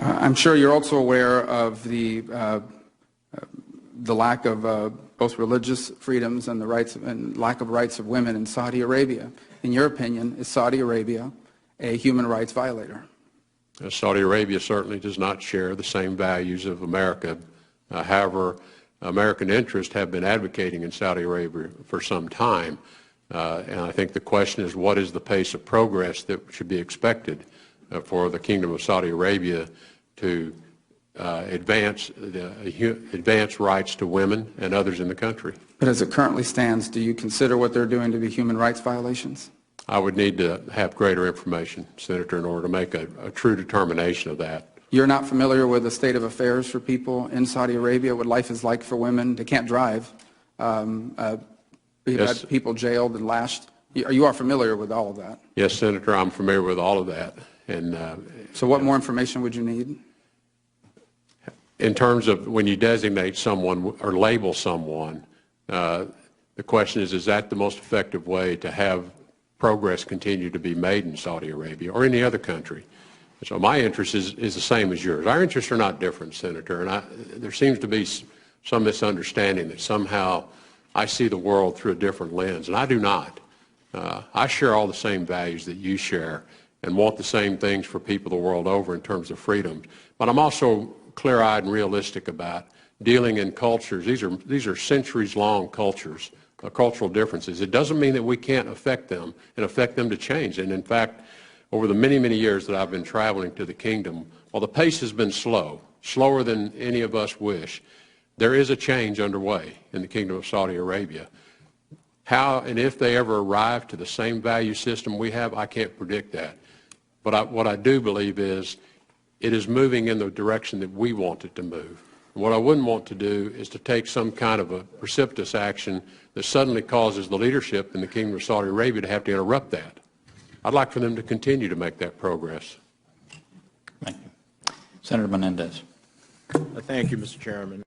I'm sure you're also aware of the lack of both religious freedoms and the rights and lack of rights of women in Saudi Arabia. In your opinion, is Saudi Arabia a human rights violator? Saudi Arabia certainly does not share the same values of America. However, American interests have been advocating in Saudi Arabia for some time. And I think the question is, what is the pace of progress that should be expected for the Kingdom of Saudi Arabia to advance rights to women and others in the country? But as it currently stands, do you consider what they're doing to be human rights violations? I would need to have greater information, Senator, in order to make a true determination of that. You're not familiar with the state of affairs for people in Saudi Arabia, what life is like for women? They can't drive. We've had people jailed and lashed. You are familiar with all of that? Yes, Senator, I'm familiar with all of that. And so what more information would you need? In terms of when you designate someone or label someone, the question is that the most effective way to have progress continue to be made in Saudi Arabia or any other country? So my interest is the same as yours. Our interests are not different, Senator, and there seems to be some misunderstanding that somehow I see the world through a different lens, and I do not. I share all the same values that you share and want the same things for people the world over in terms of freedom. But I'm also clear-eyed and realistic about dealing in cultures. These are centuries-long cultures, cultural differences. It doesn't mean that we can't affect them and affect them to change. And in fact, over the many, many years that I've been traveling to the kingdom, while the pace has been slow, slower than any of us wish, there is a change underway in the Kingdom of Saudi Arabia. How and if they ever arrive to the same value system we have, I can't predict that. But what I do believe is it is moving in the direction that we want it to move. And what I wouldn't want to do is to take some kind of a precipitous action that suddenly causes the leadership in the Kingdom of Saudi Arabia to have to interrupt that. I'd like for them to continue to make that progress. Thank you. Senator Menendez. Thank you, Mr. Chairman.